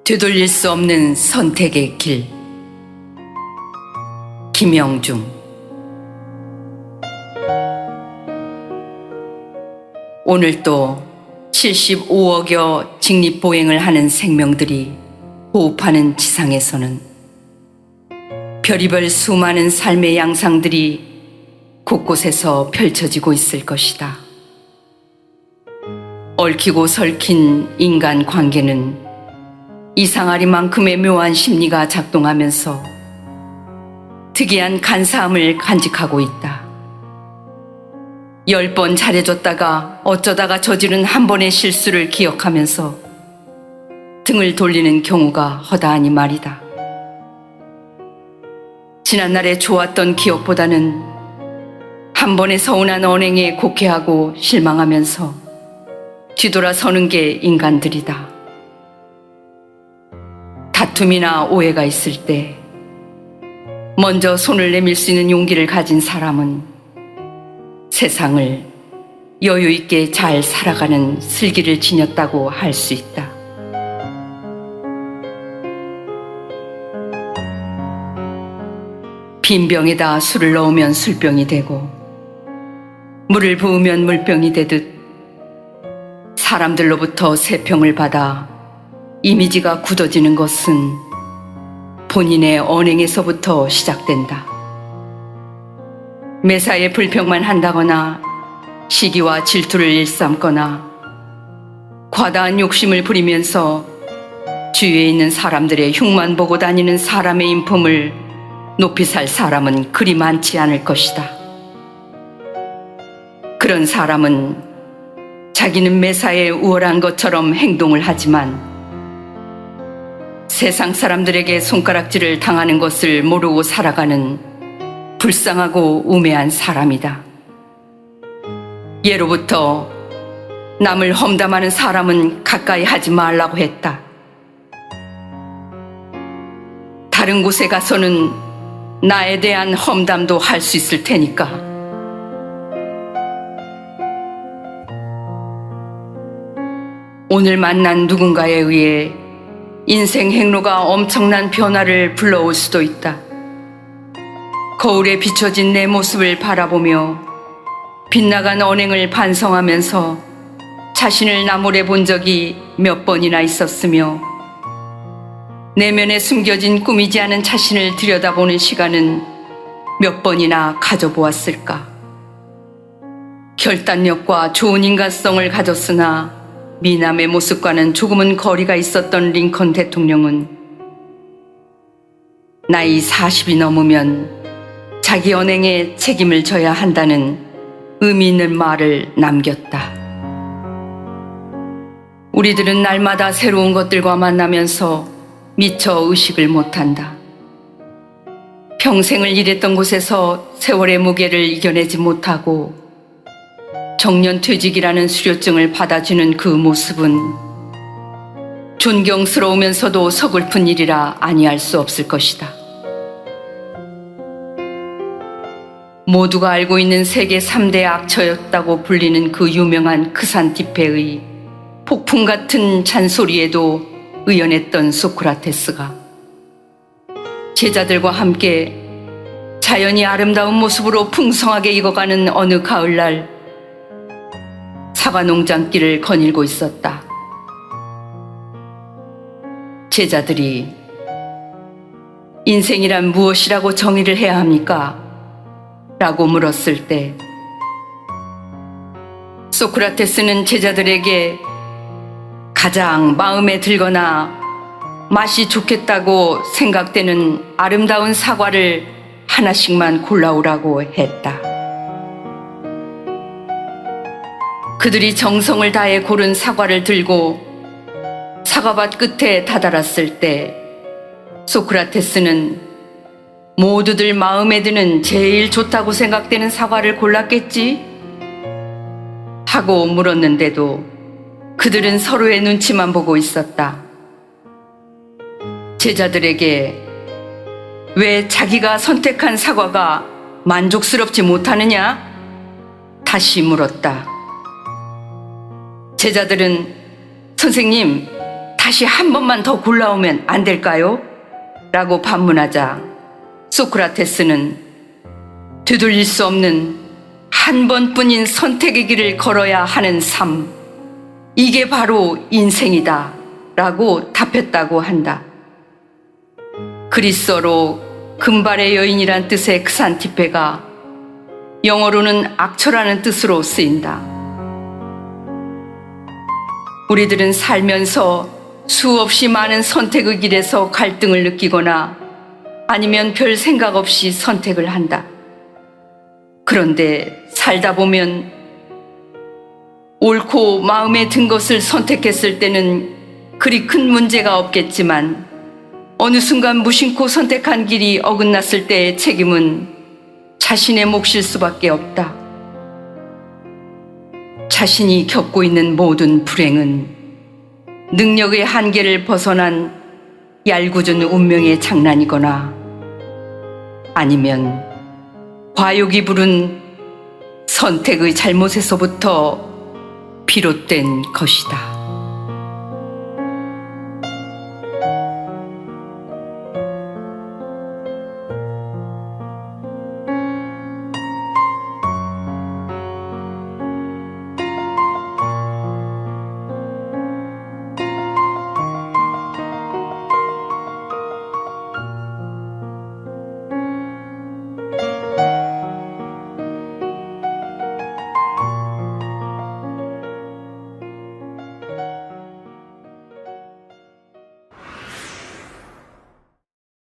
되돌릴 수 없는 선택의 길. 김영중. 오늘 또 75억여 직립보행을 하는 생명들이 호흡하는 지상에서는 별의별 수많은 삶의 양상들이 곳곳에서 펼쳐지고 있을 것이다. 얽히고 설킨 인간 관계는 이상하리만큼의 묘한 심리가 작동하면서 특이한 간사함을 간직하고 있다. 10번 잘해줬다가 어쩌다가 저지른 한 번의 실수를 기억하면서 등을 돌리는 경우가 허다하니 말이다. 지난날의 좋았던 기억보다는 한 번의 서운한 언행에 곡해하고 실망하면서 뒤돌아서는 게 인간들이다. 다툼이나 오해가 있을 때 먼저 손을 내밀 수 있는 용기를 가진 사람은 세상을 여유 있게 잘 살아가는 슬기를 지녔다고 할 수 있다. 빈 병에다 술을 넣으면 술병이 되고 물을 부으면 물병이 되듯 사람들로부터 세평을 받아 이미지가 굳어지는 것은 본인의 언행에서부터 시작된다. 매사에 불평만 한다거나 시기와 질투를 일삼거나 과다한 욕심을 부리면서 주위에 있는 사람들의 흉만 보고 다니는 사람의 인품을 높이 살 사람은 그리 많지 않을 것이다. 그런 사람은 자기는 매사에 우월한 것처럼 행동을 하지만 세상 사람들에게 손가락질을 당하는 것을 모르고 살아가는 불쌍하고 우매한 사람이다. 예로부터 남을 험담하는 사람은 가까이 하지 말라고 했다. 다른 곳에 가서는 나에 대한 험담도 할 수 있을 테니까. 오늘 만난 누군가에 의해 인생 행로가 엄청난 변화를 불러올 수도 있다. 거울에 비춰진 내 모습을 바라보며 빗나간 언행을 반성하면서 자신을 나무래 본 적이 몇 번이나 있었으며 내면에 숨겨진 꾸미지 않은 자신을 들여다보는 시간은 몇 번이나 가져보았을까. 결단력과 좋은 인간성을 가졌으나 미남의 모습과는 조금은 거리가 있었던 링컨 대통령은 나이 40이 넘으면 자기 언행에 책임을 져야 한다는 의미 있는 말을 남겼다. 우리들은 날마다 새로운 것들과 만나면서 미처 의식을 못한다. 평생을 일했던 곳에서 세월의 무게를 이겨내지 못하고 정년퇴직이라는 수료증을 받아주는 그 모습은 존경스러우면서도 서글픈 일이라 아니할 수 없을 것이다. 모두가 알고 있는 세계 3대 악처였다고 불리는 그 유명한 크산티페의 폭풍 같은 잔소리에도 의연했던 소크라테스가 제자들과 함께 자연이 아름다운 모습으로 풍성하게 익어가는 어느 가을날 사과 농장길을 거닐고 있었다. 제자들이 인생이란 무엇이라고 정의를 해야 합니까? 라고 물었을 때 소크라테스는 제자들에게 가장 마음에 들거나 맛이 좋겠다고 생각되는 아름다운 사과를 하나씩만 골라오라고 했다. 그들이 정성을 다해 고른 사과를 들고 사과밭 끝에 다다랐을 때 소크라테스는 모두들 마음에 드는 제일 좋다고 생각되는 사과를 골랐겠지? 하고 물었는데도 그들은 서로의 눈치만 보고 있었다. 제자들에게 왜 자기가 선택한 사과가 만족스럽지 못하느냐? 다시 물었다. 제자들은 선생님, 다시 한 번만 더 골라오면 안 될까요? 라고 반문하자 소크라테스는 되돌릴 수 없는 한 번뿐인 선택의 길을 걸어야 하는 삶, 이게 바로 인생이다 라고 답했다고 한다. 그리스어로 금발의 여인이란 뜻의 크산티페가 영어로는 악처라는 뜻으로 쓰인다. 우리들은 살면서 수없이 많은 선택의 길에서 갈등을 느끼거나 아니면 별 생각 없이 선택을 한다. 그런데 살다 보면 옳고 마음에 든 것을 선택했을 때는 그리 큰 문제가 없겠지만 어느 순간 무심코 선택한 길이 어긋났을 때의 책임은 자신의 몫일 수밖에 없다. 자신이 겪고 있는 모든 불행은 능력의 한계를 벗어난 얄궂은 운명의 장난이거나 아니면 과욕이 부른 선택의 잘못에서부터 비롯된 것이다.